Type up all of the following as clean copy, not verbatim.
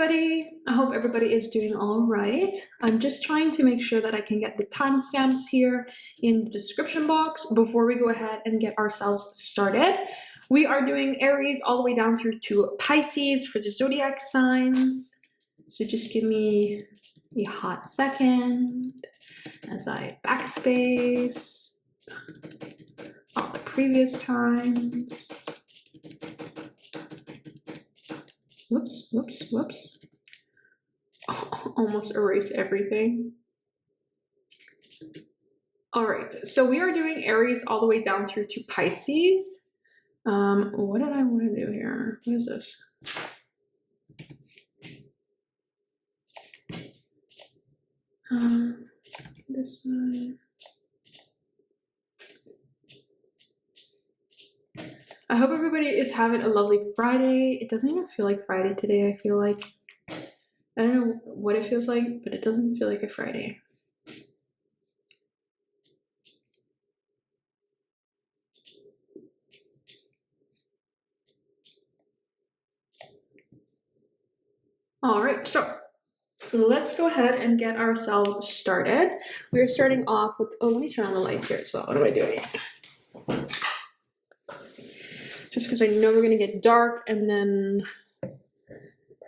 everybody. I hope everybody is doing all right. I'm just trying to make sure that I can get the timestamps here in the description box before we go ahead and get ourselves started. We are doing Aries all the way down through to Pisces for the zodiac signs. So just give me a hot second as I backspace all the previous times. Whoops. Oh, almost erased everything. All right, so we are doing Aries all the way down through to Pisces. What did I want to do here? What is this? This one. I hope everybody is having a lovely Friday. It doesn't even feel like Friday today. I feel like, I don't know what it feels like, but it doesn't feel like a Friday. All right, so let's go ahead and get ourselves started. We're starting off with, oh, let me turn on the lights here as well. What am I doing? Just because I know we're gonna get dark and then,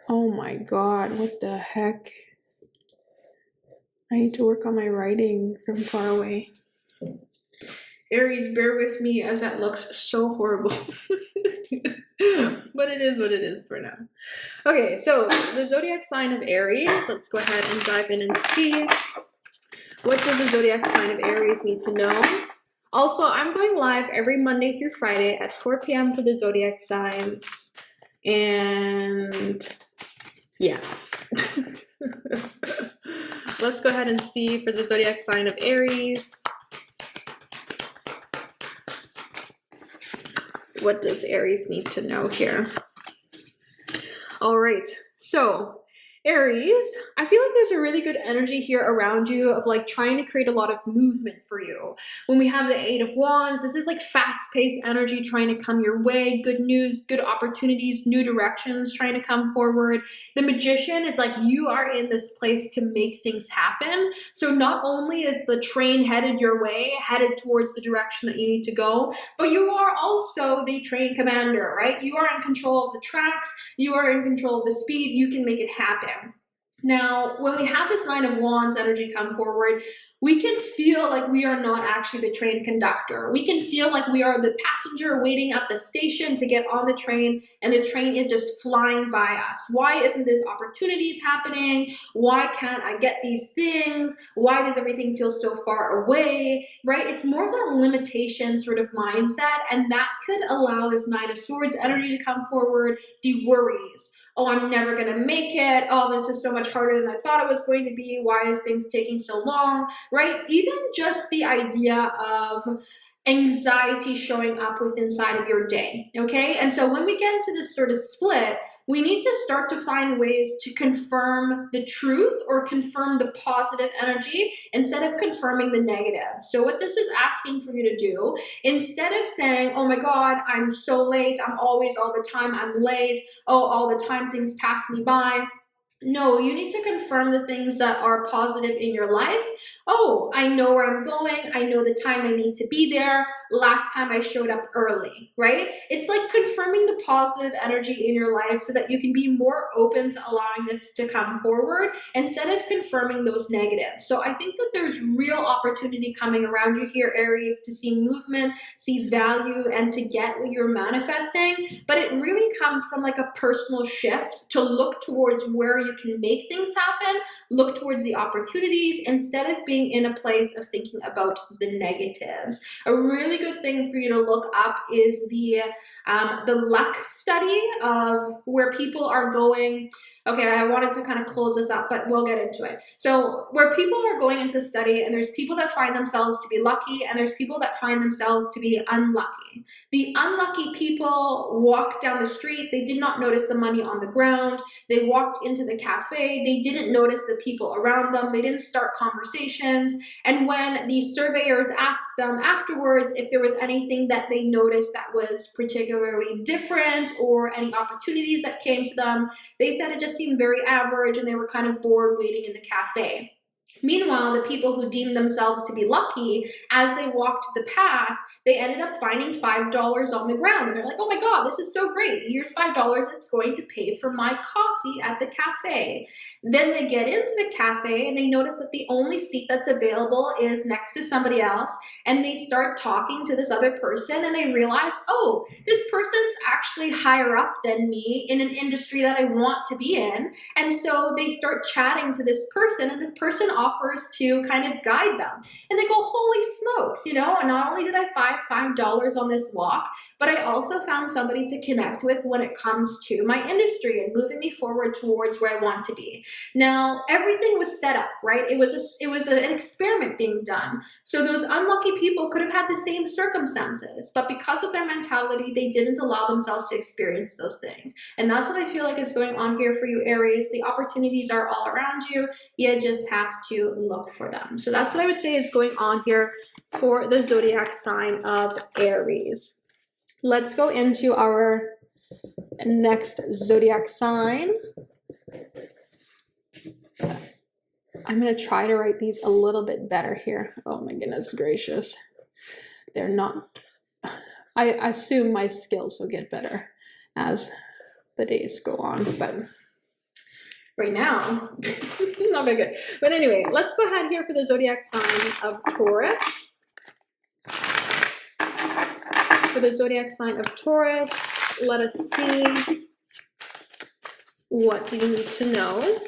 oh my God, what the heck? I need to work on my writing from far away. Aries, bear with me as that looks so horrible. But it is what it is for now. Okay, so the zodiac sign of Aries, let's go ahead and dive in and see. What does the zodiac sign of Aries need to know? Also, I'm going live every Monday through Friday at 4 p.m. for the zodiac signs. And yes. Let's go ahead and see for the zodiac sign of Aries. What does Aries need to know here? All right, so Aries, I feel like there's a really good energy here around you of like trying to create a lot of movement for you. When we have the Eight of Wands, this is like fast-paced energy trying to come your way, good news, good opportunities, new directions trying to come forward. The Magician is like you are in this place to make things happen. So not only is the train headed your way, headed towards the direction that you need to go, but you are also the train commander, right? You are in control of the tracks, you are in control of the speed, you can make it happen. Now, when we have this Nine of Wands energy come forward, we can feel like we are not actually the train conductor. We can feel like we are the passenger waiting at the station to get on the train, and the train is just flying by us. Why isn't this opportunities happening? Why can't I get these things? Why does everything feel so far away, right? It's more of that limitation sort of mindset, and that could allow this Nine of Swords energy to come forward, the worries. Oh, I'm never gonna make it. Oh, this is so much harder than I thought it was going to be. Why is things taking so long, right? Even just the idea of anxiety showing up within inside of your day, okay? And so when we get into this sort of split, we need to start to find ways to confirm the truth or confirm the positive energy instead of confirming the negative. So what this is asking for you to do, instead of saying, oh my God, I'm so late, I'm always all the time, I'm late, oh, all the time things pass me by. No, you need to confirm the things that are positive in your life. Oh, I know where I'm going. I know the time I need to be there. Last time I showed up early, right? It's like confirming the positive energy in your life so that you can be more open to allowing this to come forward instead of confirming those negatives. So I think that there's real opportunity coming around you here, Aries, to see movement, see value, and to get what you're manifesting. But it really comes from like a personal shift to look towards where you can make things happen, look towards the opportunities instead of being in a place of thinking about the negatives. A really good thing for you to look up is the luck study of where people are going. Okay, I wanted to kind of close this up, but we'll get into it. So where people are going into study, and there's people that find themselves to be lucky, and there's people that find themselves to be unlucky. The unlucky people walked down the street, they did not notice the money on the ground, they walked into the cafe, they didn't notice the people around them, they didn't start conversations, situations. And when the surveyors asked them afterwards if there was anything that they noticed that was particularly different or any opportunities that came to them, they said it just seemed very average and they were kind of bored waiting in the cafe. Meanwhile, the people who deemed themselves to be lucky, as they walked the path, they ended up finding $5 on the ground. And they're like, oh my God, this is so great. Here's $5. It's going to pay for my coffee at the cafe. Then they get into the cafe and they notice that the only seat that's available is next to somebody else. And they start talking to this other person and they realize, oh, this person's actually higher up than me in an industry that I want to be in. And so they start chatting to this person and the person offers to kind of guide them. And they go, holy smokes, you know, not only did I find $5 on this walk, but I also found somebody to connect with when it comes to my industry and moving me forward towards where I want to be. Now, everything was set up, right? It was an experiment being done. So those unlucky people could have had the same circumstances, but because of their mentality, they didn't allow themselves to experience those things. And that's what I feel like is going on here for you, Aries. The opportunities are all around you. You just have to look for them. So that's what I would say is going on here for the zodiac sign of Aries. Let's go into our next zodiac sign. I'm going to try to write these a little bit better here. Oh my goodness gracious. They're not. I assume my skills will get better as the days go on, but right now, not very good. But anyway, let's go ahead here for the zodiac sign of Taurus. For the zodiac sign of Taurus, let us see, what do you need to know?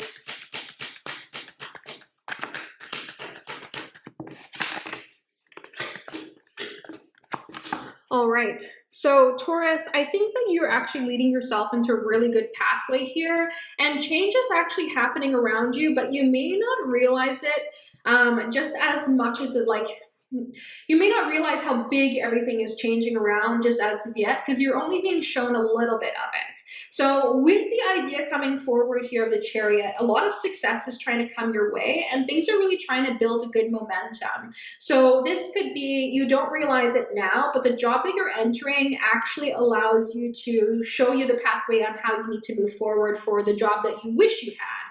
All right, so Taurus, I think that you're actually leading yourself into a really good pathway here, and change is actually happening around you, but you may not realize it just as much as it you may not realize how big everything is changing around just as of yet, because you're only being shown a little bit of it. So with the idea coming forward here of the Chariot, a lot of success is trying to come your way and things are really trying to build a good momentum. So this could be, you don't realize it now, but the job that you're entering actually allows you to show you the pathway on how you need to move forward for the job that you wish you had.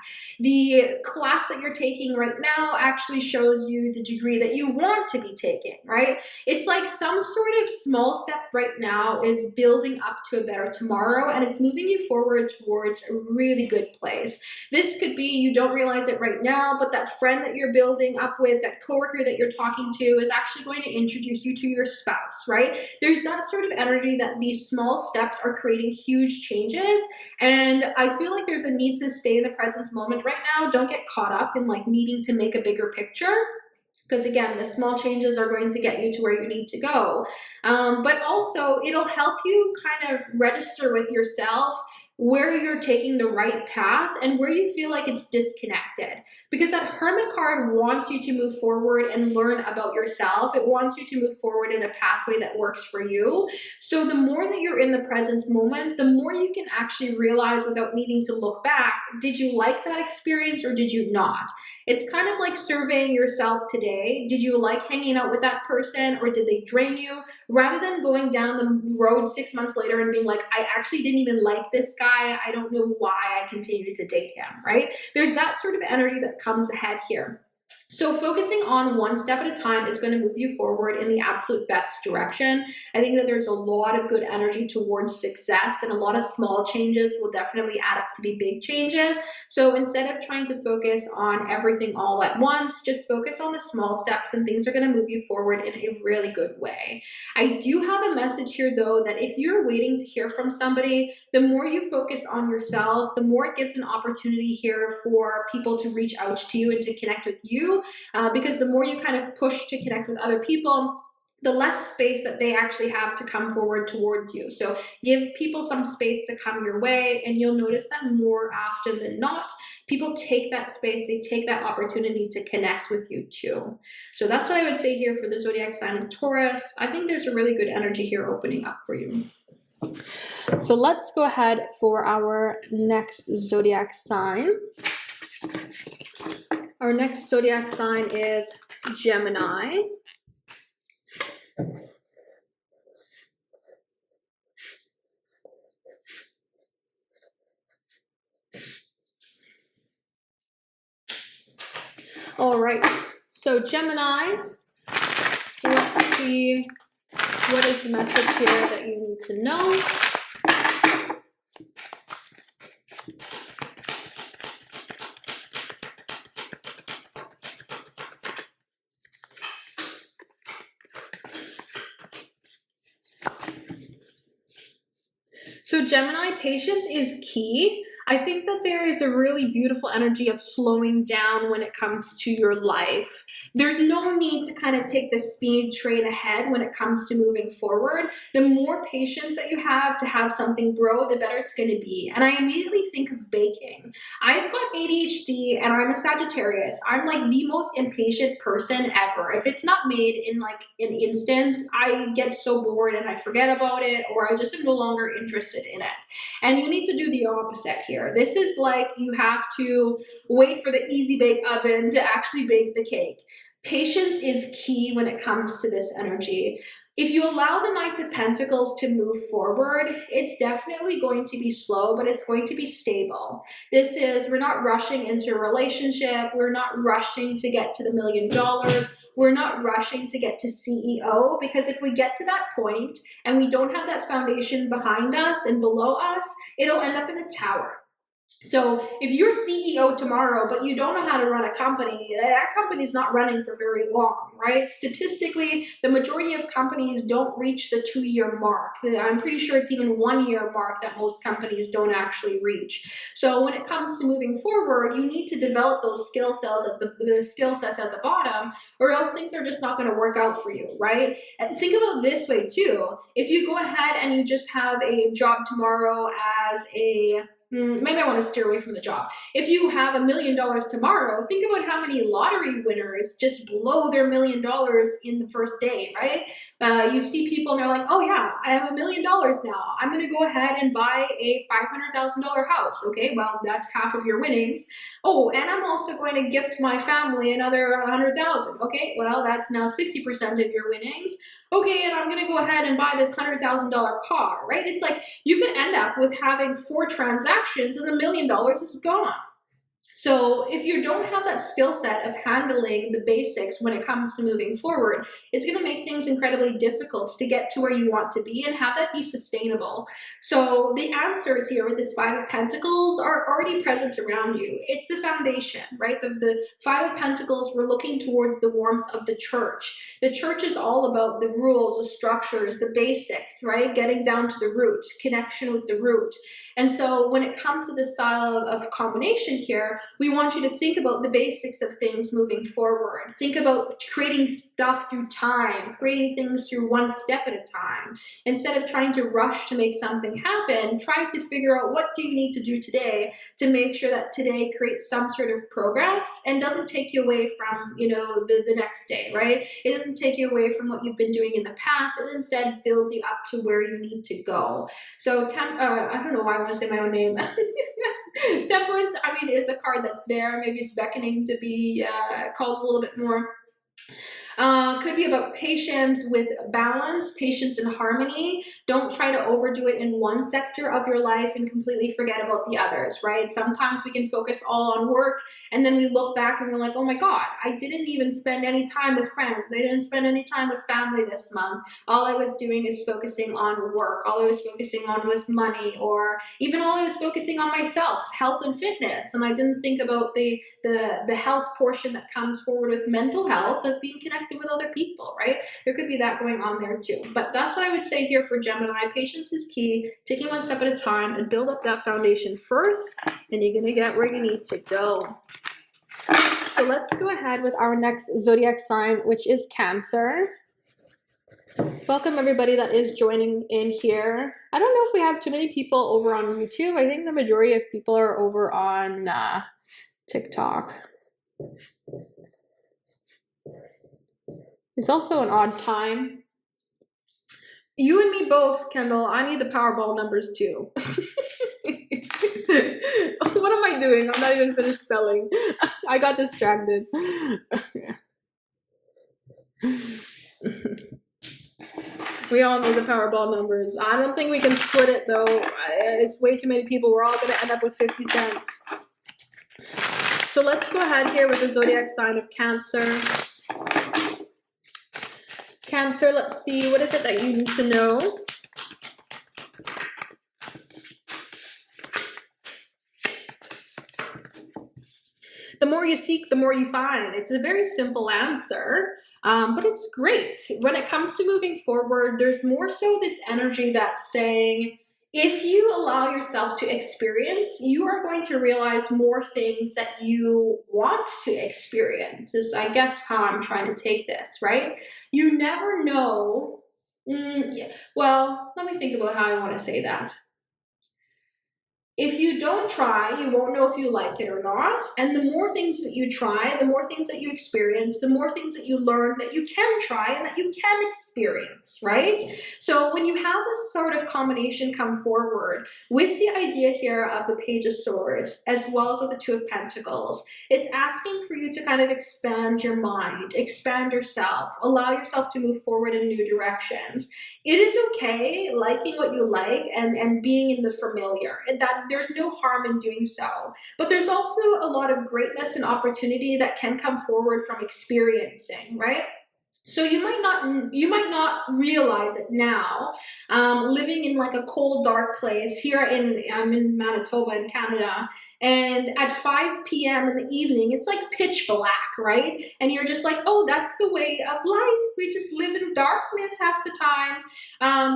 The class that you're taking right now actually shows you the degree that you want to be taking, right? It's like some sort of small step right now is building up to a better tomorrow, and it's moving you forward towards a really good place. This could be, you don't realize it right now, but that friend that you're building up with, that coworker that you're talking to is actually going to introduce you to your spouse, right? There's that sort of energy that these small steps are creating huge changes. And I feel like there's a need to stay in the present moment right now. Don't get caught up in like needing to make a bigger picture, because again, the small changes are going to get you to where you need to go. But also it'll help you kind of register with yourself where you're taking the right path and where you feel like it's disconnected. Because that Hermit card wants you to move forward and learn about yourself. It wants you to move forward in a pathway that works for you. So the more that you're in the present moment, the more you can actually realize without needing to look back, did you like that experience or did you not? It's kind of like surveying yourself today. Did you like hanging out with that person or did they drain you? Rather than going down the road 6 months later and being like, I actually didn't even like this guy. I don't know why I continued to date him, right? There's that sort of energy that comes ahead here. So focusing on one step at a time is going to move you forward in the absolute best direction. I think that there's a lot of good energy towards success, and a lot of small changes will definitely add up to be big changes. So instead of trying to focus on everything all at once, just focus on the small steps and things are going to move you forward in a really good way. I do have a message here though, that if you're waiting to hear from somebody, the more you focus on yourself, the more it gives an opportunity here for people to reach out to you and to connect with you. Because the more you kind of push to connect with other people, the less space that they actually have to come forward towards you. So give people some space to come your way, and you'll notice that more often than not, people take that space, they take that opportunity to connect with you too. So that's what I would say here for the zodiac sign of Taurus. I think there's a really good energy here opening up for you. So let's go ahead for our next zodiac sign. Our next zodiac sign is Gemini. All right, so Gemini, let's see what is the message here that you need to know. So Gemini, patience is key. I think that there is a really beautiful energy of slowing down when it comes to your life. There's no need to kind of take the speed train ahead when it comes to moving forward. The more patience that you have to have something grow, the better it's going to be. And I immediately think of baking. I've got ADHD and I'm a Sagittarius. I'm like the most impatient person ever. If it's not made in like an instant, I get so bored and I forget about it, or I just am no longer interested in it. And you need to do the opposite here. This is like you have to wait for the easy bake oven to actually bake the cake. Patience is key when it comes to this energy. If you allow the Knight of Pentacles to move forward, it's definitely going to be slow, but it's going to be stable. This is, we're not rushing into a relationship. We're not rushing to get to the $1 million. We're not rushing to get to CEO, because if we get to that point and we don't have that foundation behind us and below us, it'll end up in a tower. So if you're CEO tomorrow, but you don't know how to run a company, that company's not running for very long, right? Statistically, the majority of companies don't reach the 2-year mark. I'm pretty sure it's even 1-year mark that most companies don't actually reach. So when it comes to moving forward, you need to develop those skill sets at the bottom, or else things are just not going to work out for you, right? And think about it this way too. If you go ahead and you just have a job tomorrow as a maybe I want to steer away from the job. If you have $1 million tomorrow, think about how many lottery winners just blow their $1 million in the first day, right? You see people and they're like, oh yeah, I have $1 million now. I'm going to go ahead and buy a $500,000 house. Okay, well, that's half of your winnings. Oh, and I'm also going to gift my family another 100,000. Okay, well, that's now 60% of your winnings. Okay, and I'm going to go ahead and buy this $100,000 car, right? It's like you could end up with having 4 transactions and $1 million is gone. So if you don't have that skill set of handling the basics when it comes to moving forward, it's going to make things incredibly difficult to get to where you want to be and have that be sustainable. So the answers here with this 5 of Pentacles are already present around you. It's the foundation, right? The 5 of Pentacles, we're looking towards the warmth of the church. The church is all about the rules, the structures, the basics, right? Getting down to the root, connection with the root. And so when it comes to the style of combination here, we want you to think about the basics of things moving forward. Think about creating stuff through time, creating things through one step at a time. Instead of trying to rush to make something happen, try to figure out what do you need to do today to make sure that today creates some sort of progress and doesn't take you away from, you know, the next day, right? It doesn't take you away from what you've been doing in the past, and instead builds you up to where you need to go. So I don't know why I want to say my own name. Temperance, I mean, is a card that's there. Maybe it's beckoning to be called a little bit more. Could be about patience with balance, patience and harmony. Don't try to overdo it in one sector of your life and completely forget about the others, right? Sometimes we can focus all on work and then we look back and we're like, oh my God, I didn't even spend any time with friends. I didn't spend any time with family this month. All I was doing is focusing on work. All I was focusing on was money, or even all I was focusing on myself, health and fitness. And I didn't think about the health portion that comes forward with mental health, of being connected with other people, right? There could be that going on there too. But that's what I would say here for Gemini. Patience is key, taking one step at a time and build up that foundation first, and you're going to get where you need to go. So let's go ahead with our next zodiac sign, which is Cancer. Welcome everybody that is joining in here. I don't know if we have too many people over on YouTube. I think the majority of people are over on TikTok. It's also an odd time. You and me both, Kendall. I need the Powerball numbers too. What am I doing? I'm not even finished spelling. I got distracted. We all know the Powerball numbers. I don't think we can split it though. It's way too many people. We're all going to end up with 50 cents. So let's go ahead here with the zodiac sign of Cancer. Cancer, let's see. What is it that you need to know? The more you seek, the more you find. It's a very simple answer, but it's great. When it comes to moving forward, there's more so this energy that's saying, if you allow yourself to experience, you are going to realize more things that you want to experience, is I guess how I'm trying to take this, right? You never know. Well, let me think about how I want to say that. If you don't try, you won't know if you like it or not. And the more things that you try, the more things that you experience, the more things that you learn that you can try and that you can experience, right? So when you have this sort of combination come forward with the idea here of the Page of Swords, as well as with the Two of Pentacles, it's asking for you to kind of expand your mind, expand yourself, allow yourself to move forward in new directions. It is okay liking what you like and being in the familiar, and that there's no harm in doing so. But there's also a lot of greatness and opportunity that can come forward from experiencing, right? So you might not realize it now, living in like a cold, dark place. I'm in Manitoba in Canada, and at 5 p.m. in the evening, it's like pitch black, right? And you're just like, oh, that's the way of life. We just live in darkness half the time.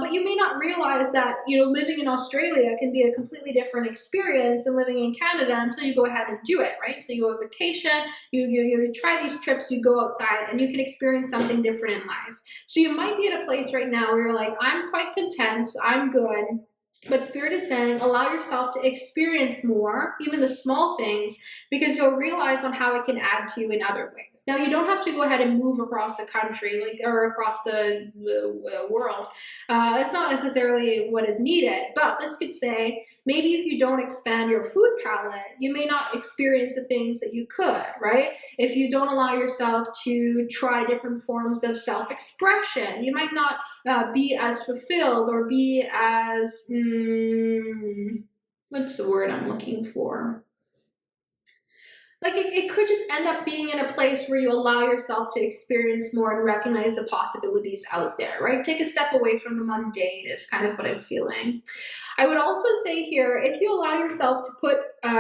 But you may not realize that, living in Australia can be a completely different experience than living in Canada until you go ahead and do it, right? Until you go on vacation, you try these trips, you go outside, and you can experience something different in life. So you might be at a place right now where you're like, I'm quite content, I'm good. But Spirit is saying, allow yourself to experience more, even the small things, because you'll realize on how it can add to you in other ways. Now, you don't have to go ahead and move across the country, or across the world. It's not necessarily what is needed, but this could say, maybe if you don't expand your food palette, you may not experience the things that you could, right? If you don't allow yourself to try different forms of self-expression, you might not be as fulfilled or be as, what's the word I'm looking for? Like it could just end up being in a place where you allow yourself to experience more and recognize the possibilities out there, right? Take a step away from the mundane is kind of what I'm feeling. I would also say here, if you allow yourself to put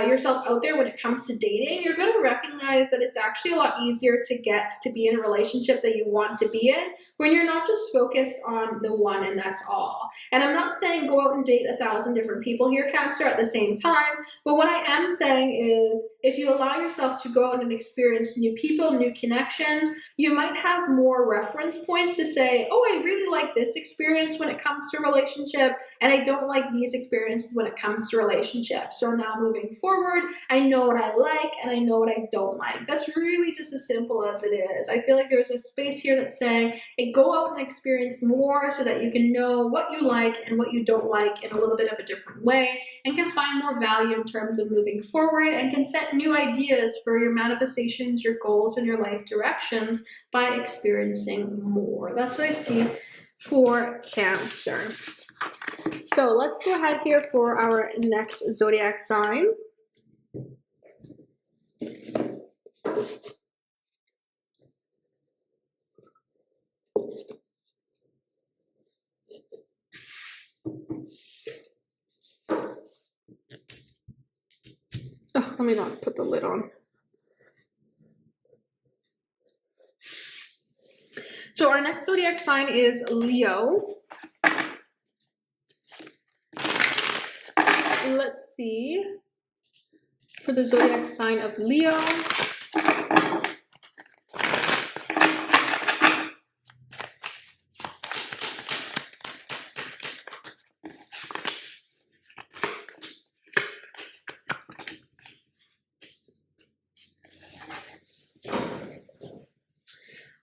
yourself out there when it comes to dating, you're going to recognize that it's actually a lot easier to get to be in a relationship that you want to be in when you're not just focused on the one and that's all. And I'm not saying go out and date 1,000 different people here, Cancer, at the same time. But what I am saying is if you allow yourself to go out and experience new people, new connections, you might have more reference points to say, oh, I really like this experience when it comes to relationship, and I don't like these experiences when it comes to relationships. So now moving forward, I know what I like and I know what I don't like. That's really just as simple as it is. I feel like there's a space here that's saying, hey, go out and experience more so that you can know what you like and what you don't like in a little bit of a different way, and can find more value in terms of moving forward, and can set new ideas for your manifestations, your goals, and your life directions by experiencing more. That's what I see for Cancer. So let's go ahead here for our next zodiac sign. Oh, let me not put the lid on. So our next zodiac sign is Leo. Let's see. For the zodiac sign of Leo.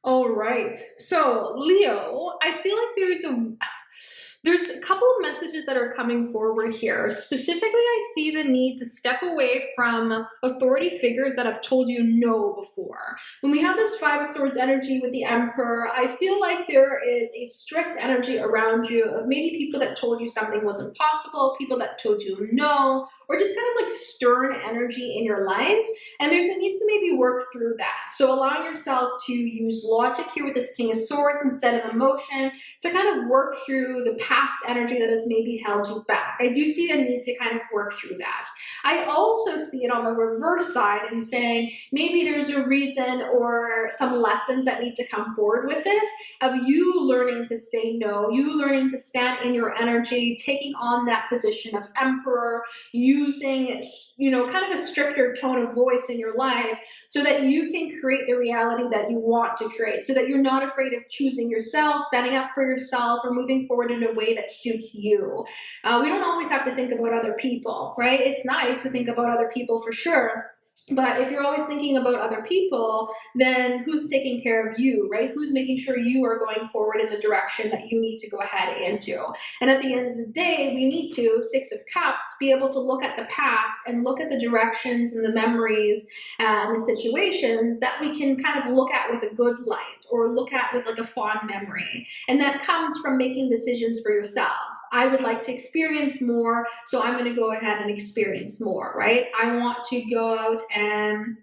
All right. So Leo, I feel like there's couple of messages that are coming forward here. Specifically, I see the need to step away from authority figures that have told you no before. When we have this Five of Swords energy with the Emperor, I feel like there is a strict energy around you of maybe people that told you something wasn't possible, people that told you no, or just kind of like stern energy in your life. And there's a need to maybe work through that. So allowing yourself to use logic here with this King of Swords instead of emotion to kind of work through the past energy that has maybe held you back. I do see a need to kind of work through that. I also see it on the reverse side and saying maybe there's a reason or some lessons that need to come forward with this, of you learning to say no, you learning to stand in your energy, taking on that position of Emperor, using, you know, kind of a stricter tone of voice in your life so that you can create the reality that you want to create, so that you're not afraid of choosing yourself, standing up for yourself, or moving forward in a way that suits you. We don't always have to think about other people, right? It's nice to think about other people for sure. But if you're always thinking about other people, then who's taking care of you, right? Who's making sure you are going forward in the direction that you need to go ahead into? And at the end of the day, we need to, Six of Cups, be able to look at the past and look at the directions and the memories and the situations that we can kind of look at with a good light, or look at with like a fond memory. And that comes from making decisions for yourself. I would like to experience more, so I'm going to go ahead and experience more, right? I want to go out and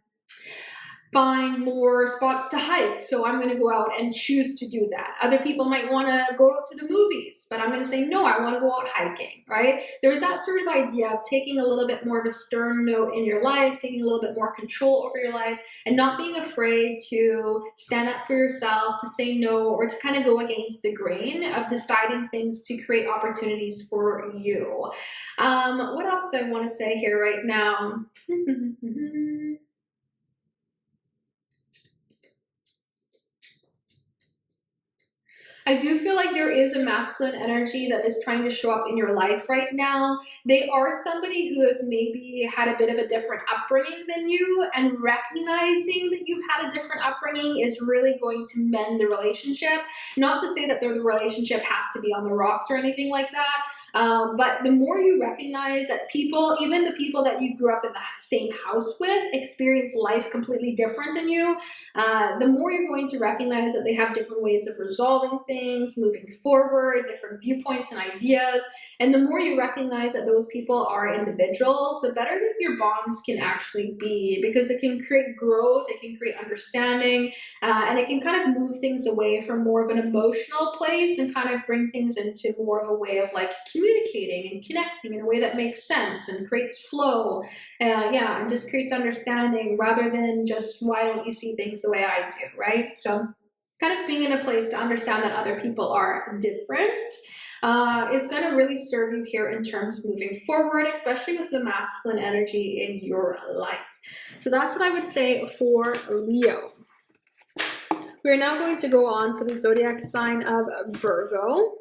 find more spots to hike, so I'm going to go out and choose to do that. Other people might want to go out to the movies, but I'm going to say, no, I want to go out hiking, right? There's that sort of idea of taking a little bit more of a stern note in your life, taking a little bit more control over your life, and not being afraid to stand up for yourself, to say no, or to kind of go against the grain of deciding things to create opportunities for you. What else do I want to say here right now? I do feel like there is a masculine energy that is trying to show up in your life right now. They are somebody who has maybe had a bit of a different upbringing than you, and recognizing that you've had a different upbringing is really going to mend the relationship. Not to say that the relationship has to be on the rocks or anything like that, but the more you recognize that people, even the people that you grew up in the same house with, experience life completely different than you, the more you're going to recognize that they have different ways of resolving things, moving forward, different viewpoints and ideas. And the more you recognize that those people are individuals, the better that your bonds can actually be, because it can create growth, it can create understanding, and it can kind of move things away from more of an emotional place and kind of bring things into more of a way of like communicating and connecting in a way that makes sense and creates flow. Yeah, and just creates understanding rather than just, why don't you see things the way I do, right? So kind of being in a place to understand that other people are different is going to really serve you here in terms of moving forward, especially with the masculine energy in your life. So that's what I would say for Leo. We're now going to go on for the zodiac sign of Virgo.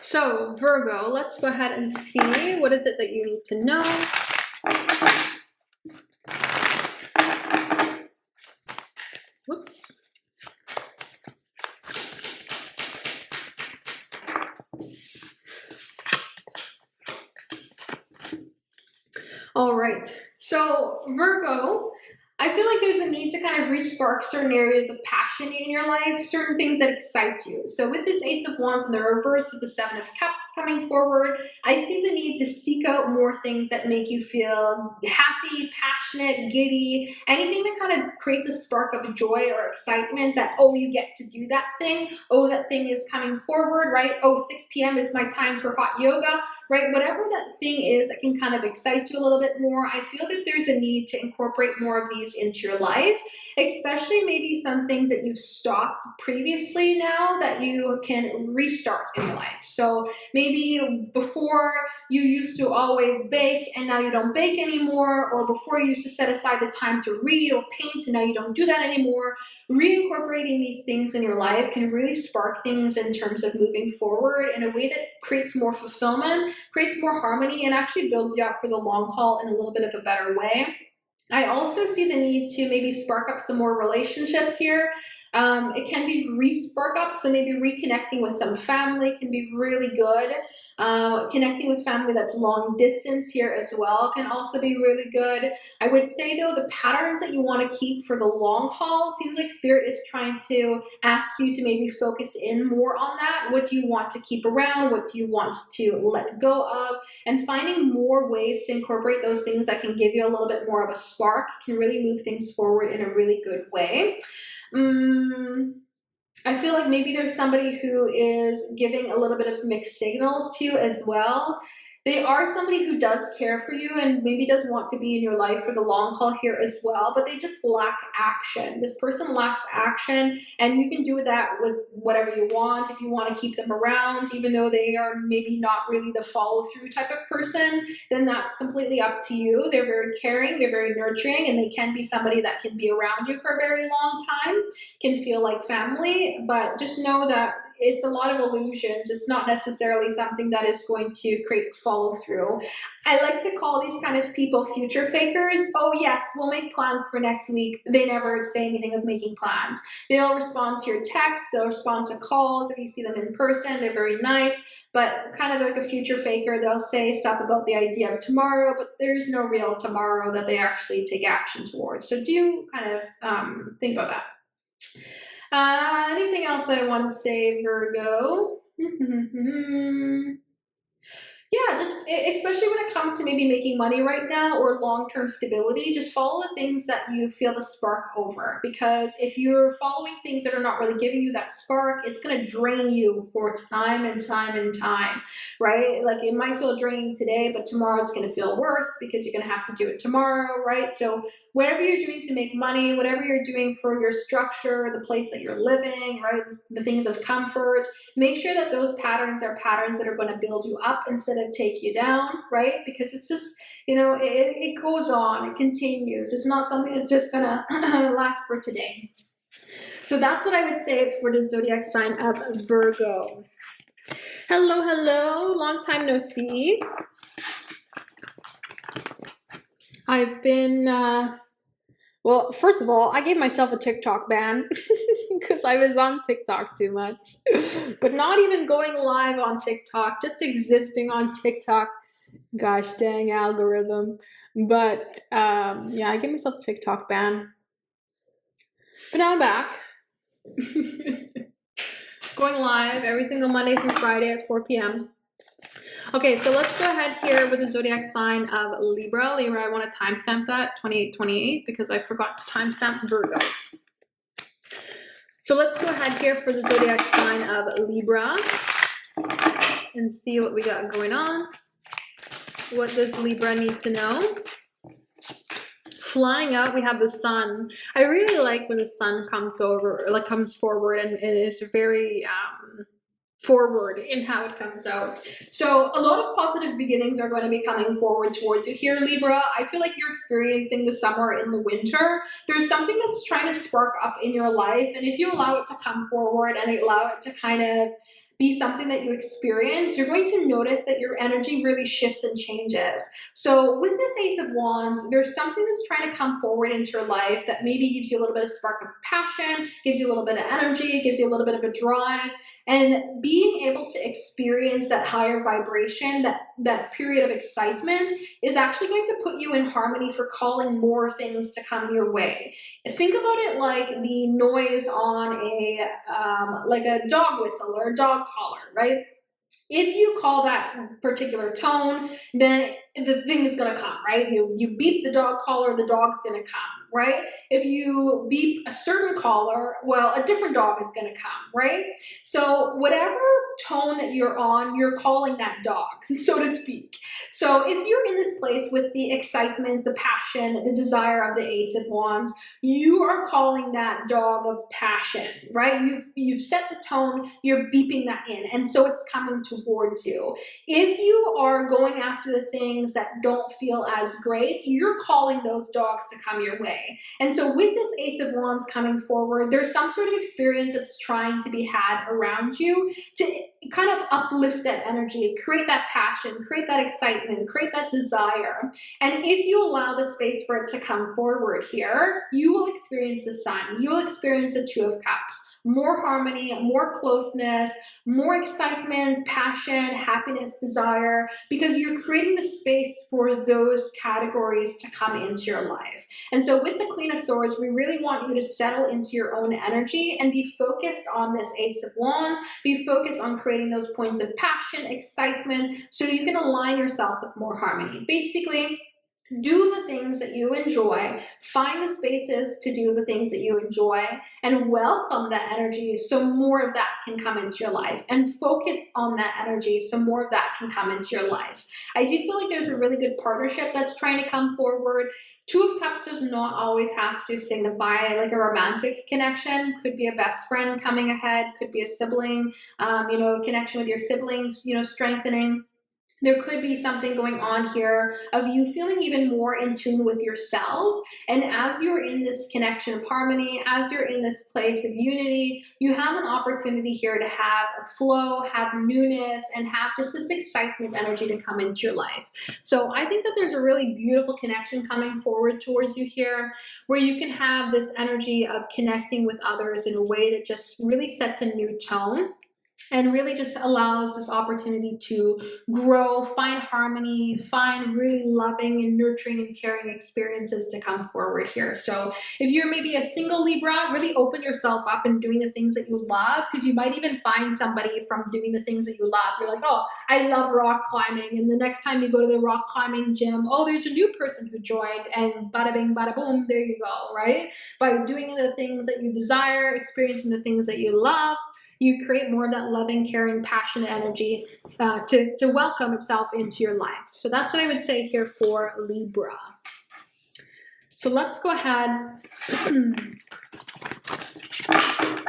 So Virgo, let's go ahead and see, what is it that you need to know? Whoops. All right, so Virgo, I feel like there's a need to kind of re-spark certain areas of passion in your life, certain things that excite you. So with this Ace of Wands in the reverse with the Seven of Cups coming forward, I see the need to seek out more things that make you feel happy, passionate, giddy, anything that kind of creates a spark of joy or excitement that, oh, you get to do that thing, oh, that thing is coming forward, right? Oh, 6 p.m. is my time for hot yoga, right? Whatever that thing is that can kind of excite you a little bit more, I feel that there's a need to incorporate more of these into your life, especially maybe some things that you've stopped previously now that you can restart in your life. So maybe before you used to always bake and now you don't bake anymore, or before you used to set aside the time to read or paint and now you don't do that anymore. Reincorporating these things in your life can really spark things in terms of moving forward in a way that creates more fulfillment, creates more harmony, and actually builds you up for the long haul in a little bit of a better way. I also see the need to maybe spark up some more relationships here. It can be re-spark up, so maybe reconnecting with some family can be really good. Connecting with family that's long distance here as well can also be really good. I would say though, the patterns that you want to keep for the long haul, seems like Spirit is trying to ask you to maybe focus in more on that. What do you want to keep around? What do you want to let go of? And finding more ways to incorporate those things that can give you a little bit more of a spark can really move things forward in a really good way. I feel like maybe there's somebody who is giving a little bit of mixed signals to you as well. They are somebody who does care for you and maybe does want to be in your life for the long haul here as well, but they just lack action. This person lacks action, and you can do that with whatever you want. If you want to keep them around, even though they are maybe not really the follow-through type of person, then that's completely up to you. They're very caring, they're very nurturing, and they can be somebody that can be around you for a very long time, can feel like family, but just know that it's a lot of illusions. It's not necessarily something that is going to create follow through. I like to call these kind of people future fakers. Oh yes, we'll make plans for next week. They never say anything of making plans. They'll respond to your texts, they'll respond to calls. If you see them in person, they're very nice, but kind of like a future faker, they'll say stuff about the idea of tomorrow, but there's no real tomorrow that they actually take action towards. So do kind of think about that. Anything else I want to say, Virgo? Yeah, just especially when it comes to maybe making money right now or long-term stability, just follow the things that you feel the spark over. Because if you're following things that are not really giving you that spark, it's going to drain you for time and time and time, right? Like it might feel draining today, but tomorrow it's going to feel worse because you're going to have to do it tomorrow, right? So whatever you're doing to make money, whatever you're doing for your structure, the place that you're living, right? The things of comfort, make sure that those patterns are patterns that are going to build you up instead of take you down, right? Because it's just, you know, it goes on, it continues. It's not something that's just going to last for today. So that's what I would say for the zodiac sign of Virgo. Hello, hello. Long time no see. I've been, well, first of all, I gave myself a TikTok ban because I was on TikTok too much. But not even going live on TikTok, just existing on TikTok. Gosh dang algorithm. But yeah, I gave myself a TikTok ban. But now I'm back. Going live every single Monday through Friday at 4 p.m. Okay, so let's go ahead here with the zodiac sign of Libra. Libra, I want to timestamp that, 2828, because I forgot to timestamp Virgos. So let's go ahead here for the zodiac sign of Libra and see what we got going on. What does Libra need to know? Flying out, we have the sun. I really like when the sun comes over, like comes forward, and it is very forward in how it comes out. So a lot of positive beginnings are going to be coming forward towards you here, Libra. I feel like you're experiencing the summer in the winter. There's something that's trying to spark up in your life, and if you allow it to come forward and allow it to kind of be something that you experience, you're going to notice that your energy really shifts and changes. So with this Ace of Wands, there's something that's trying to come forward into your life that maybe gives you a little bit of spark of passion, gives you a little bit of energy, gives you a little bit of a drive. And being able to experience that higher vibration, that period of excitement, is actually going to put you in harmony for calling more things to come your way. Think about it like the noise on like a dog whistle or a dog collar, right? If you call that particular tone, then the thing is going to come, right? You beep the dog collar, the dog's going to come, right? If you beep a certain collar, well, a different dog is going to come, right? So whatever tone that you're on, you're calling that dog, so to speak. So if you're in this place with the excitement, the passion, the desire of the Ace of Wands, you are calling that dog of passion, right? You've set the tone, you're beeping that in, and so it's coming towards you. If you are going after the things that don't feel as great, you're calling those dogs to come your way. And so with this Ace of Wands coming forward, there's some sort of experience that's trying to be had around you to kind of uplift that energy, create that passion, create that excitement, create that desire. And if you allow the space for it to come forward here, you will experience the Sun. You will experience the Two of Cups. More harmony, more closeness, more excitement, passion, happiness, desire, because you're creating the space for those categories to come into your life. And so with the Queen of Swords, we really want you to settle into your own energy and be focused on this Ace of Wands, be focused on creating those points of passion, excitement, so you can align yourself with more harmony. Basically, do the things that you enjoy, find the spaces to do the things that you enjoy, and welcome that energy so more of that can come into your life, and focus on that energy so more of that can come into your life. I do feel like there's a really good partnership that's trying to come forward. Two of Cups does not always have to signify like a romantic connection. Could be a best friend coming ahead, could be a sibling, connection with your siblings, strengthening. There could be something going on here of you feeling even more in tune with yourself. And as you're in this connection of harmony, as you're in this place of unity, you have an opportunity here to have a flow, have newness, and have just this excitement energy to come into your life. So I think that there's a really beautiful connection coming forward towards you here, where you can have this energy of connecting with others in a way that just really sets a new tone. And really just allows this opportunity to grow, find harmony, find really loving and nurturing and caring experiences to come forward here. So if you're maybe a single Libra, really open yourself up and doing the things that you love, because you might even find somebody from doing the things that you love. You're like, oh, I love rock climbing. And the next time you go to the rock climbing gym, oh, there's a new person who joined, and bada bing, bada boom, there you go, right? By doing the things that you desire, experiencing the things that you love, you create more of that loving, caring, passionate energy to welcome itself into your life. So that's what I would say here for Libra. So let's go ahead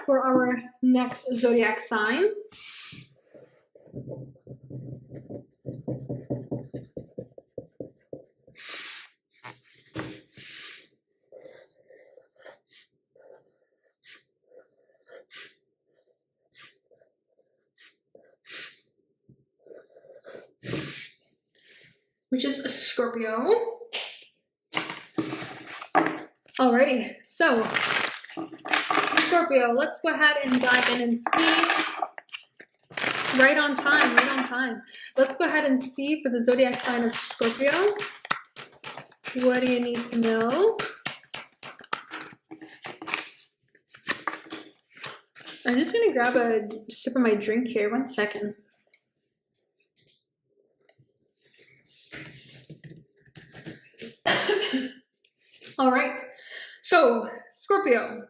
for our next zodiac sign. Which is a Scorpio. Alrighty, so Scorpio, let's go ahead and dive in and see. Right on time, right on time. Let's go ahead and see for the zodiac sign of Scorpio. What do you need to know? I'm just gonna grab a sip of my drink here, 1 second. All right, so Scorpio,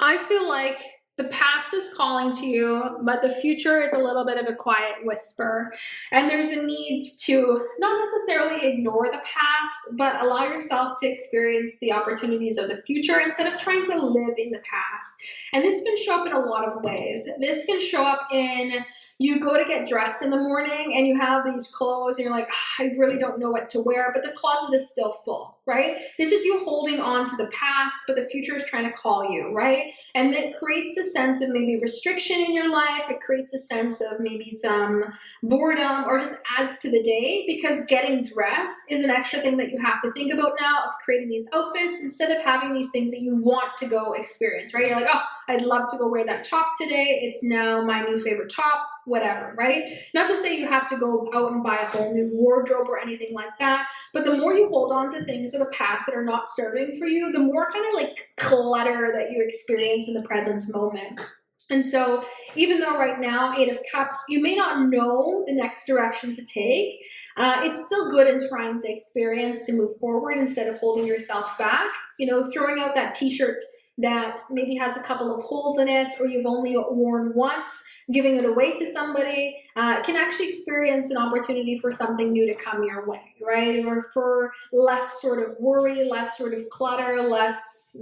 I feel like the past is calling to you, but the future is a little bit of a quiet whisper. And there's a need to not necessarily ignore the past, but allow yourself to experience the opportunities of the future instead of trying to live in the past. And this can show up in a lot of ways. This can show up in you go to get dressed in the morning and you have these clothes and you're like, I really don't know what to wear, but the closet is still full, right? This is you holding on to the past, but the future is trying to call you, right? And it creates a sense of maybe restriction in your life. It creates a sense of maybe some boredom, or just adds to the day, because getting dressed is an extra thing that you have to think about now, of creating these outfits instead of having these things that you want to go experience, right? You're like, oh, I'd love to go wear that top today. It's now my new favorite top, whatever, right? Not to say you have to go out and buy a whole new wardrobe or anything like that, but the more you hold on to things of the past that are not serving for you, the more kind of like clutter that you experience in the present moment. And so even though right now, 8 of Cups, you may not know the next direction to take, it's still good in trying to experience to move forward instead of holding yourself back. You know, throwing out that t-shirt that maybe has a couple of holes in it, or you've only worn once, giving it away to somebody, can actually experience an opportunity for something new to come your way, right? Or for less sort of worry, less sort of clutter, less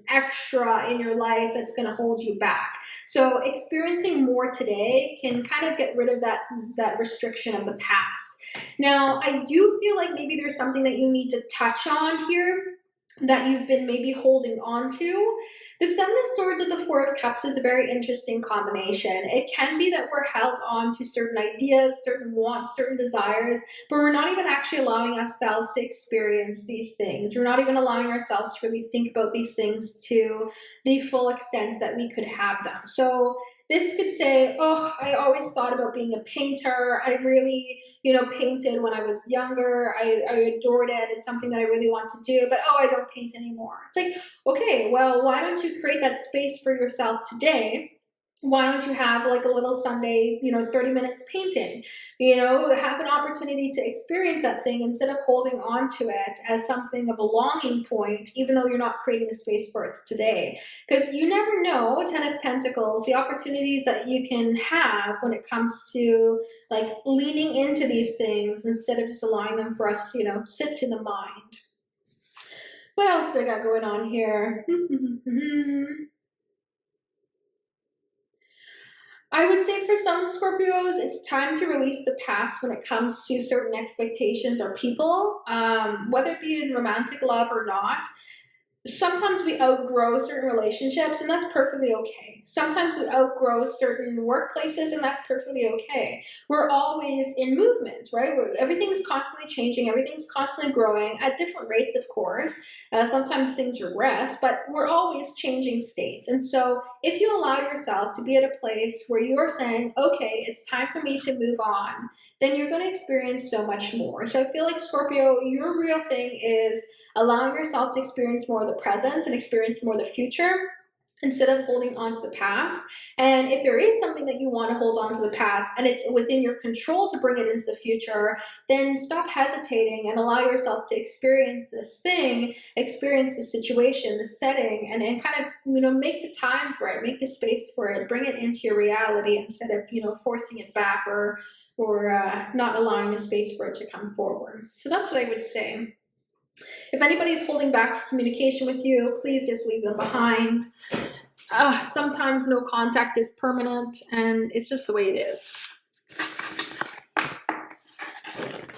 extra in your life that's going to hold you back. So experiencing more today can kind of get rid of that restriction of the past. Now, I do feel like maybe there's something that you need to touch on here that you've been maybe holding on to. The Seven of Swords and the Four of Cups is a very interesting combination. It can be that we're held on to certain ideas, certain wants, certain desires, but we're not even actually allowing ourselves to experience these things. We're not even allowing ourselves to really think about these things to the full extent that we could have them. So this could say, oh, I always thought about being a painter. I really, painted when I was younger. I adored it. It's something that I really want to do, but I don't paint anymore. It's like, okay, well, why don't you create that space for yourself today? Why don't you have like a little Sunday, 30 minutes painting, have an opportunity to experience that thing instead of holding on to it as something of a longing point, even though you're not creating the space for it today. Because you never know, Ten of Pentacles, the opportunities that you can have when it comes to like leaning into these things instead of just allowing them for us to, sit in the mind. What else do I got going on here? I would say for some Scorpios, it's time to release the past when it comes to certain expectations or people, whether it be in romantic love or not. Sometimes we outgrow certain relationships, and that's perfectly okay. Sometimes we outgrow certain workplaces, and that's perfectly okay. We're always in movement, right? Everything's constantly changing. Everything's constantly growing at different rates, of course. Sometimes things regress, but we're always changing states. And so if you allow yourself to be at a place where you're saying, okay, it's time for me to move on, then you're going to experience so much more. So I feel like, Scorpio, your real thing is allowing yourself to experience more of the present and experience more of the future instead of holding on to the past. And if there is something that you want to hold on to the past and it's within your control to bring it into the future, then stop hesitating and allow yourself to experience this thing, experience the situation, the setting, and kind of, make the time for it, make the space for it, bring it into your reality instead of, forcing it back or not allowing the space for it to come forward. So that's what I would say. If anybody's holding back communication with you, please just leave them behind. Sometimes no contact is permanent, and it's just the way it is.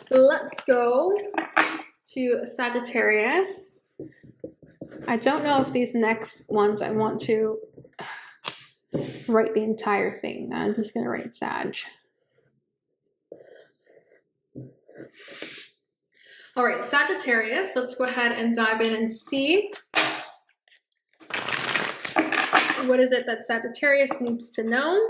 Let's go to Sagittarius. I don't know if these next ones I want to write the entire thing. I'm just going to write Sag. All right, Sagittarius, let's go ahead and dive in and see what is it that Sagittarius needs to know.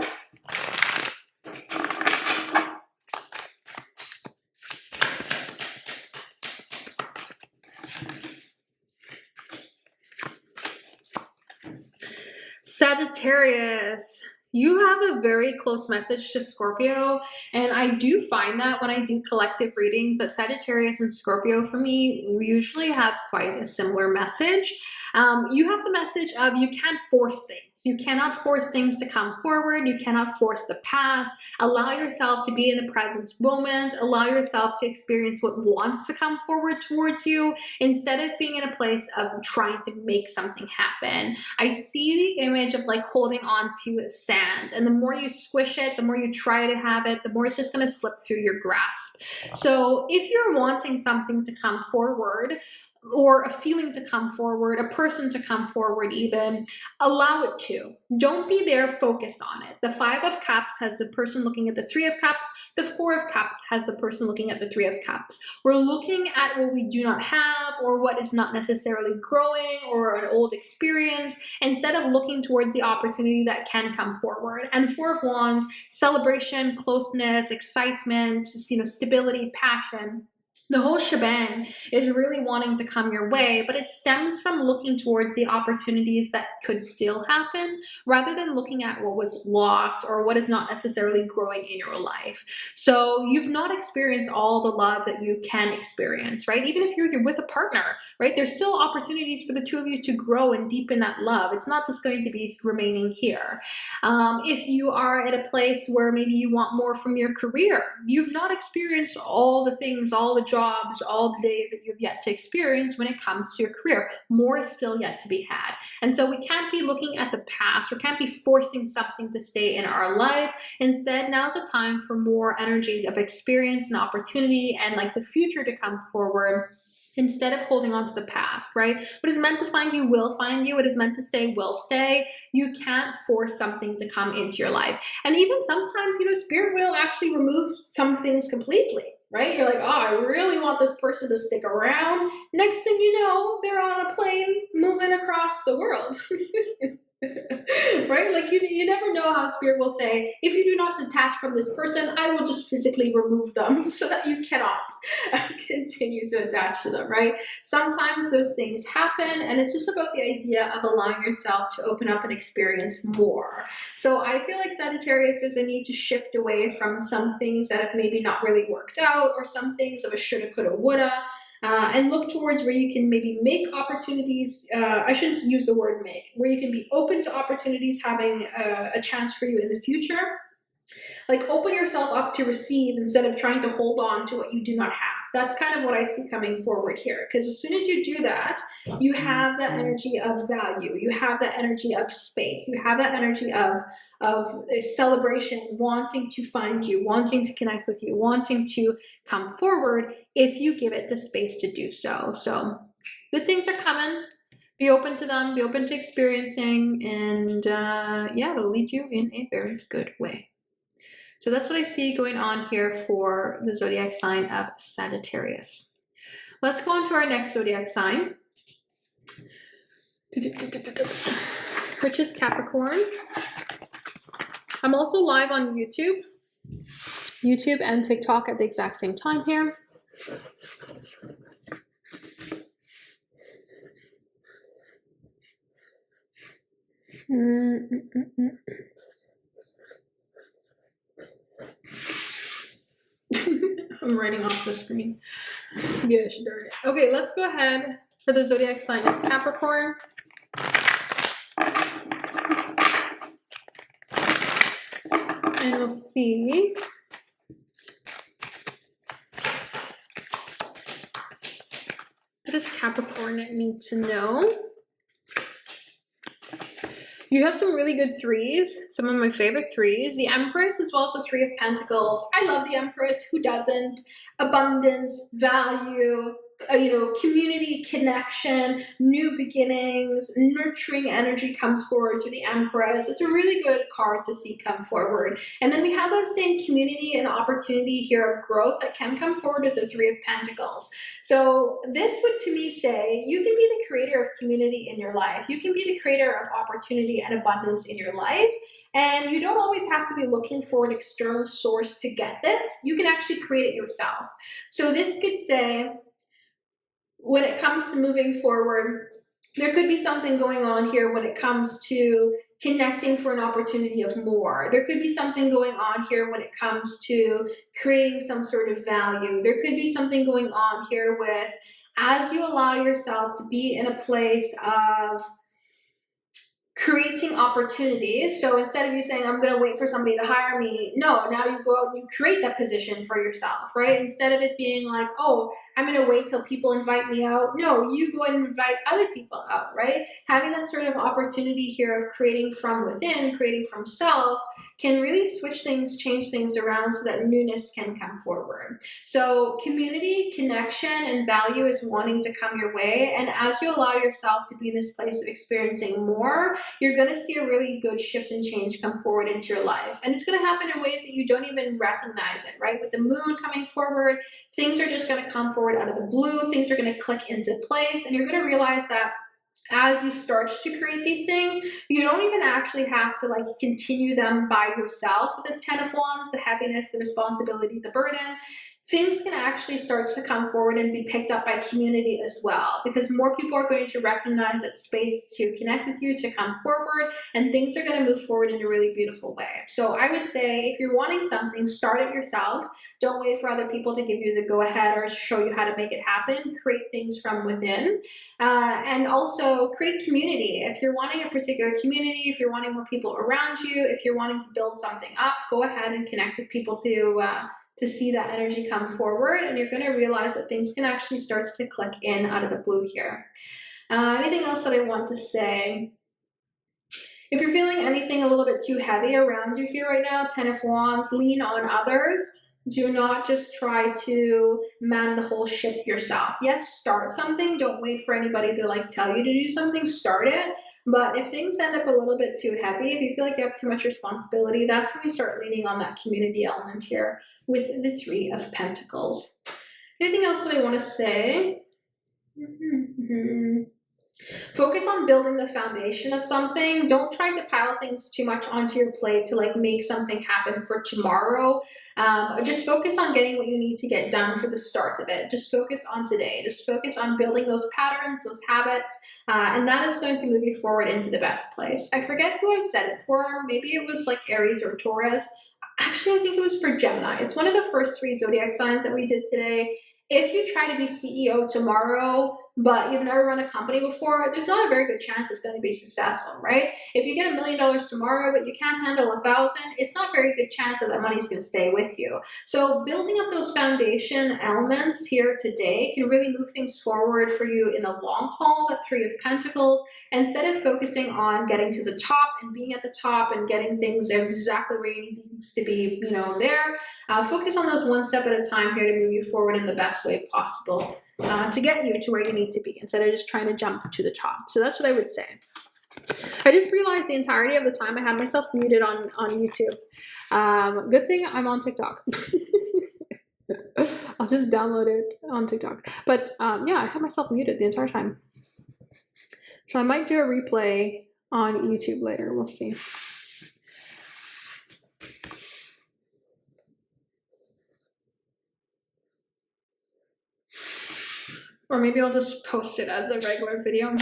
Sagittarius, you have a very close message to Scorpio, and I do find that when I do collective readings that Sagittarius and Scorpio, for me, we usually have quite a similar message. You have the message of you can't force things. You cannot force things to come forward. You cannot force the past. Allow yourself to be in the present moment. Allow yourself to experience what wants to come forward towards you instead of being in a place of trying to make something happen. I see the image of like holding on to sand, and the more you squish it, the more you try to have it, the more it's just going to slip through your grasp. So if you're wanting something to come forward, or a feeling to come forward, a person to come forward even, allow it to. Don't be there focused on it. The Five of Cups has the person looking at the Three of Cups. The Four of Cups has the person looking at the Three of Cups. We're looking at what we do not have or what is not necessarily growing or an old experience instead of looking towards the opportunity that can come forward. And Four of Wands, celebration, closeness, excitement, stability, passion. the whole shebang is really wanting to come your way, but it stems from looking towards the opportunities that could still happen rather than looking at what was lost or what is not necessarily growing in your life. So you've not experienced all the love that you can experience, right? Even if you're with a partner, right? There's still opportunities for the two of you to grow and deepen that love. It's not just going to be remaining here. If you are at a place where maybe you want more from your career, you've not experienced all the things, all the jobs, all the days that you've yet to experience when it comes to your career. More is still yet to be had. And so we can't be looking at the past or can't be forcing something to stay in our life. Instead, now's the time for more energy of experience and opportunity and like the future to come forward, instead of holding on to the past, right? What is meant to find you will find you. What is meant to stay will stay. You can't force something to come into your life. And even sometimes, Spirit will actually remove some things completely, right? You're like, oh, I really want this person to stick around. Next thing you know, they're on a plane moving across the world. Right? Like you never know how Spirit will say, if you do not detach from this person, I will just physically remove them so that you cannot continue to attach to them, right? Sometimes those things happen, and it's just about the idea of allowing yourself to open up and experience more. So I feel like Sagittarius, there's a need to shift away from some things that have maybe not really worked out, or some things of a shoulda, coulda, woulda. And look towards where you can maybe make opportunities. I shouldn't use the word make, where you can be open to opportunities having a chance for you in the future. Like open yourself up to receive instead of trying to hold on to what you do not have. That's kind of what I see coming forward here. Because as soon as you do that, you have that energy of value. You have that energy of space. You have that energy of a celebration, wanting to find you, wanting to connect with you, wanting to come forward if you give it the space to do so. So good things are coming. Be open to them, be open to experiencing, and yeah, it'll lead you in a very good way. So that's what I see going on here for the zodiac sign of Sagittarius. Let's go on to our next zodiac sign, which is Capricorn. I'm also live on YouTube and TikTok at the exact same time here. I'm writing off the screen. Yeah, she darn it. Okay, let's go ahead for the zodiac sign of Capricorn. And we'll see what does Capricorn need to know. You have some really good threes, some of my favorite threes. The Empress as well as the Three of Pentacles. I love the Empress. Who doesn't? Abundance, value, community, connection, new beginnings, nurturing energy comes forward to the Empress. It's a really good card to see come forward. And then we have that same community and opportunity here of growth that can come forward with the Three of Pentacles. So this would to me say you can be the creator of community in your life. You can be the creator of opportunity and abundance in your life. And you don't always have to be looking for an external source to get this. You can actually create it yourself. So this could say, when it comes to moving forward, there could be something going on here when it comes to connecting for an opportunity of more. There could be something going on here when it comes to creating some sort of value. There could be something going on here with, as you allow yourself to be in a place of creating opportunities. So instead of you saying, I'm going to wait for somebody to hire me, no, now you go out and you create that position for yourself, right? Instead of it being like, oh, I'm going to wait till people invite me out. No, you go and invite other people out, right? Having that sort of opportunity here of creating from within, creating from self, can really switch things, change things around so that newness can come forward. So community, connection, and value is wanting to come your way. And as you allow yourself to be in this place of experiencing more, you're going to see a really good shift and change come forward into your life. And it's going to happen in ways that you don't even recognize it, right? With the moon coming forward, things are just going to come forward out of the blue. Things are going to click into place. And you're going to realize that as you start to create these things, you don't even actually have to continue them by yourself with this 10 of Wands, the heaviness, the responsibility, the burden. things can actually start to come forward and be picked up by community as well, because more people are going to recognize that space to connect with you, to come forward, and things are going to move forward in a really beautiful way. So I would say if you're wanting something, start it yourself. Don't wait for other people to give you the go-ahead or show you how to make it happen. Create things from within, and also create community. If you're wanting a particular community, if you're wanting more people around you, if you're wanting to build something up, go ahead and connect with people to see that energy come forward, and you're going to realize that things can actually start to click in out of the blue here. Anything else that I want to say? If you're feeling anything a little bit too heavy around you here right now, 10 of Wands, lean on others. Do not just try to man the whole ship yourself. Yes, start something. Don't wait for anybody to like tell you to do something. Start it. But if things end up a little bit too heavy, if you feel like you have too much responsibility, that's when we start leaning on that community element here with the 3 of Pentacles. Anything else that I want to say? Focus on building the foundation of something. Don't try to pile things too much onto your plate to like make something happen for tomorrow. Just focus on getting what you need to get done for the start of it. Just focus on today. Just focus on building those patterns, those habits, and that is going to move you forward into the best place. I forget who I said it for. Maybe it was like Aries or Taurus. Actually, I think it was for Gemini. It's one of the first 3 zodiac signs that we did today. If you try to be CEO tomorrow, but you've never run a company before, there's not a very good chance it's going to be successful, right? If you get $1 million tomorrow, but you can't handle 1,000, it's not a very good chance that that money is going to stay with you. So building up those foundation elements here today can really move things forward for you in the long haul, that 3 of Pentacles. Instead of focusing on getting to the top and being at the top and getting things exactly where you need things to be, there, focus on those one step at a time here to move you forward in the best way possible. To get you to where you need to be instead of just trying to jump to the top. So that's what I would say. I just realized the entirety of the time I had myself muted on YouTube. Good thing I'm on TikTok. I'll just download it on TikTok. But yeah, I had myself muted the entire time. So I might do a replay on YouTube later. We'll see. Or maybe I'll just post it as a regular video.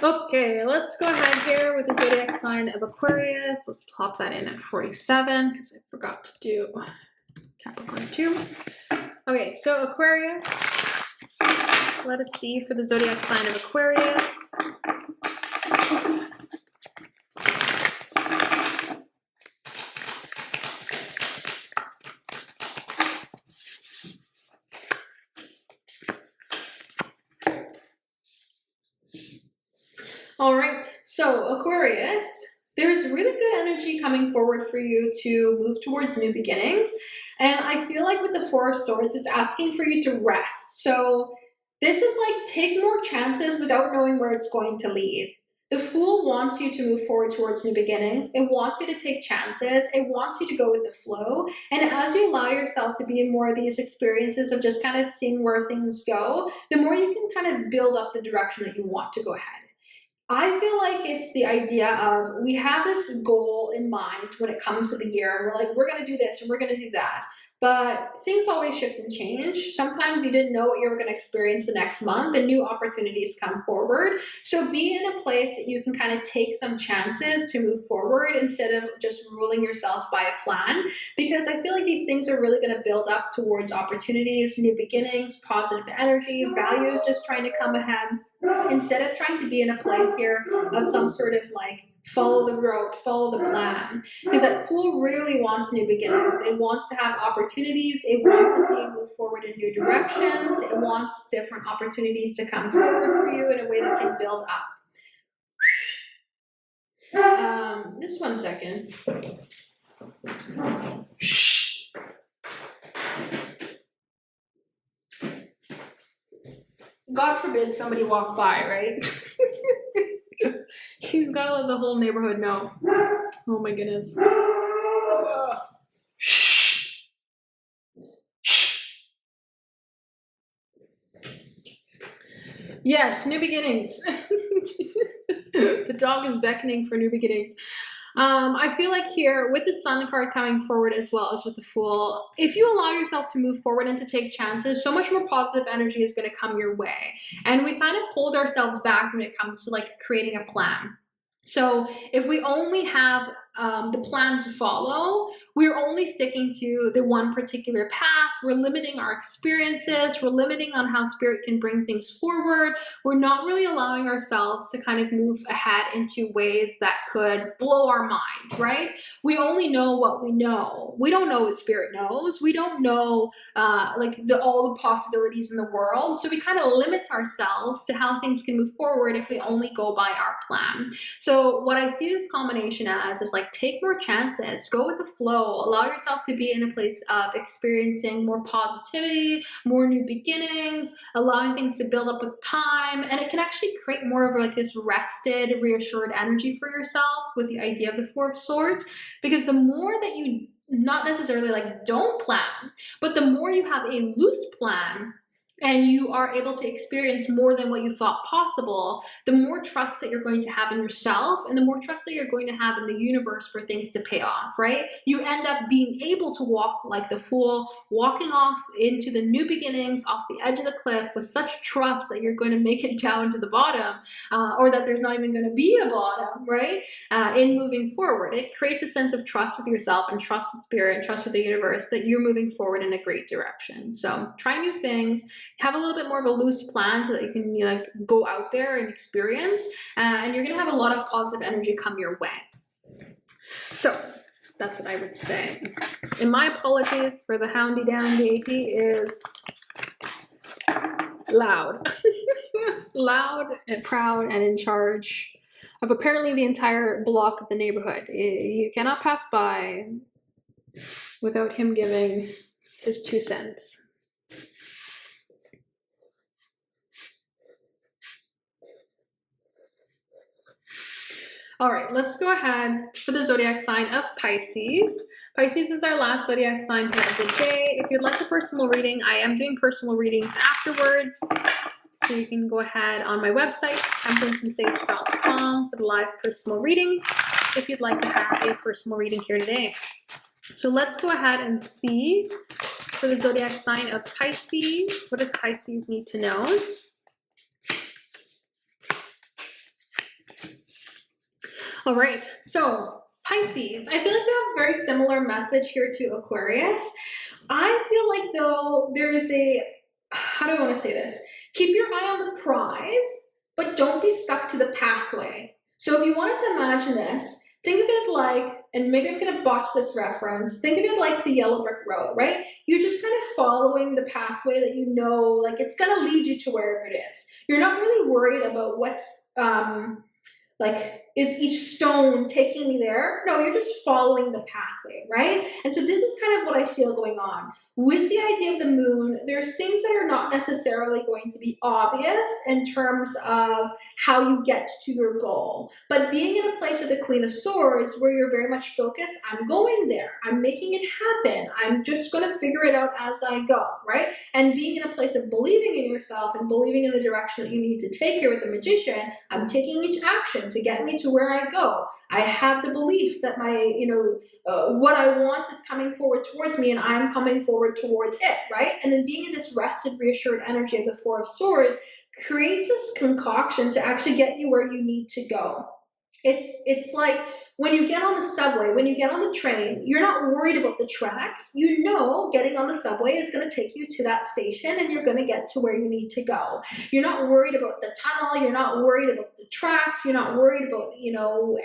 Okay, let's go ahead here with the zodiac sign of Aquarius. Let's plop that in at 47 because I forgot to do Capricorn too. Okay, so Aquarius. Let us see for the zodiac sign of Aquarius. All right, so Aquarius, there's really good energy coming forward for you to move towards new beginnings. And I feel like with the 4 of Swords, it's asking for you to rest. So this is like take more chances without knowing where it's going to lead. The Fool wants you to move forward towards new beginnings. It wants you to take chances. It wants you to go with the flow. And as you allow yourself to be in more of these experiences of just kind of seeing where things go, the more you can kind of build up the direction that you want to go ahead. I feel like it's the idea of we have this goal in mind when it comes to the year. And we're like, we're going to do this and we're going to do that. But things always shift and change. Sometimes you didn't know what you were going to experience the next month and new opportunities come forward. So be in a place that you can kind of take some chances to move forward instead of just ruling yourself by a plan. Because I feel like these things are really going to build up towards opportunities, new beginnings, positive energy, values just trying to come ahead. Instead of trying to be in a place here of some sort of like follow the road, follow the plan. Because that Fool really wants new beginnings. It wants to have opportunities. It wants to see you move forward in new directions. It wants different opportunities to come forward for you in a way that can build up. Just one second. God forbid somebody walk by, right? He's gotta let the whole neighborhood know. Oh my goodness. Shh. Yes, new beginnings. The dog is beckoning for new beginnings. I feel like here with the Sun card coming forward as well as with the Fool, if you allow yourself to move forward and to take chances, so much more positive energy is going to come your way. And we kind of hold ourselves back when it comes to like creating a plan. So if we only have the plan to follow, we're only sticking to the one particular path. We're limiting our experiences. We're limiting on how spirit can bring things forward. We're not really allowing ourselves to kind of move ahead into ways that could blow our mind, right? We only know what we know. We don't know what spirit knows. We don't know like all the possibilities in the world. So we kind of limit ourselves to how things can move forward if we only go by our plan. So what I see this combination as is like, take more chances, go with the flow, allow yourself to be in a place of experiencing more positivity, more new beginnings, allowing things to build up with time. And it can actually create more of like this rested, reassured energy for yourself with the idea of the Four of Swords, because the more that you not necessarily like don't plan, but the more you have a loose plan, and you are able to experience more than what you thought possible, the more trust that you're going to have in yourself and the more trust that you're going to have in the universe for things to pay off, right? You end up being able to walk like the Fool, walking off into the new beginnings, off the edge of the cliff with such trust that you're going to make it down to the bottom, or that there's not even going to be a bottom, right? In moving forward, it creates a sense of trust with yourself and trust with spirit and trust with the universe that you're moving forward in a great direction. So try new things. Have a little bit more of a loose plan so that you can like go out there and experience, and you're gonna have a lot of positive energy come your way. So that's what I would say. And my apologies for the houndy dandy. He is loud. Loud and proud and in charge of apparently the entire block of the neighborhood. You cannot pass by without him giving his 2 cents. All right, let's go ahead for the zodiac sign of Pisces. Pisces is our last zodiac sign for the day. If you'd like a personal reading, I am doing personal readings afterwards. So you can go ahead on my website, temperanceandsage.com, for the live personal readings if you'd like to have a personal reading here today. So let's go ahead and see for the zodiac sign of Pisces. What does Pisces need to know? All right, so Pisces, I feel like we have a very similar message here to Aquarius. I feel like though there is a, how do I want to say this? Keep your eye on the prize, but don't be stuck to the pathway. So if you wanted to imagine this, think of it like, and maybe I'm going to botch this reference, think of it like the yellow brick road, right? You're just kind of following the pathway that you know, like it's going to lead you to wherever it is. You're not really worried about what's, like, is each stone taking me there? No, you're just following the pathway, right? And so this is kind of what I feel going on. With the idea of the moon, there's things that are not necessarily going to be obvious in terms of how you get to your goal. But being in a place with the Queen of Swords where you're very much focused, I'm going there, I'm making it happen, I'm just going to figure it out as I go, right? And being in a place of believing in yourself and believing in the direction that you need to take here with the Magician, I'm taking each action to get me to where I go. I have the belief that my, what I want is coming forward towards me and I'm coming forward towards it, right? And then being in this rested, reassured energy of the Four of Swords creates this concoction to actually get you where you need to go. It's like when you get on the subway, when you get on the train, you're not worried about the tracks. You know getting on the subway is going to take you to that station and you're going to get to where you need to go. You're not worried about the tunnel. You're not worried about the tracks. You're not worried about,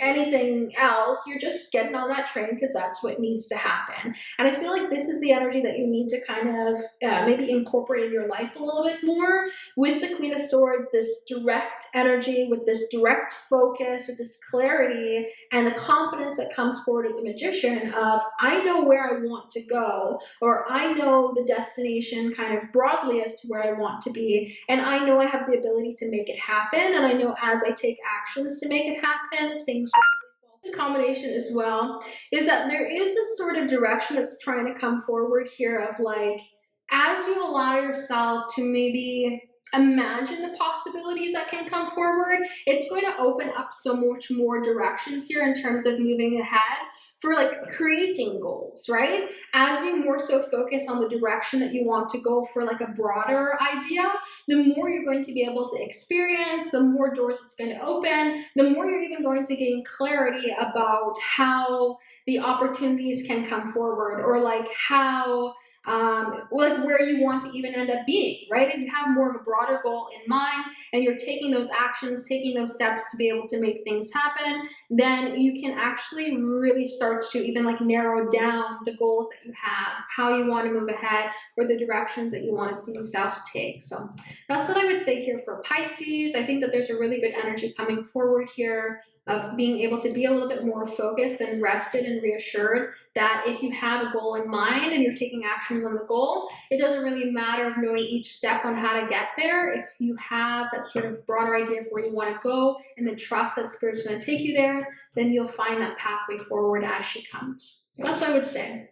anything else. You're just getting on that train because that's what needs to happen. And I feel like this is the energy that you need to kind of maybe incorporate in your life a little bit more with the Queen of Swords, this direct energy, with this direct focus, with this clarity, and the confidence that comes forward with the Magician of, I know where I want to go, or I know the destination kind of broadly as to where I want to be, and I know I have the ability to make it happen, and I know as I take actions to make it happen, things will. This combination as well is that there is this sort of direction that's trying to come forward here of like, as you allow yourself to maybe imagine the possibilities that can come forward. It's going to open up so much more directions here in terms of moving ahead for like creating goals, right? As you more so focus on the direction that you want to go for like a broader idea, the more you're going to be able to experience, the more doors it's going to open, the more you're even going to gain clarity about how the opportunities can come forward, or like how like where you want to even end up being, right? If you have more of a broader goal in mind and you're taking those actions, taking those steps to be able to make things happen, then you can actually really start to even like narrow down the goals that you have, how you want to move ahead, or the directions that you want to see yourself take. So that's what I would say here for Pisces. I think that there's a really good energy coming forward here of being able to be a little bit more focused and rested and reassured that if you have a goal in mind and you're taking actions on the goal, it doesn't really matter of knowing each step on how to get there. If you have that sort of broader idea of where you want to go and then trust that Spirit's going to take you there, then you'll find that pathway forward as she comes. So that's what I would say.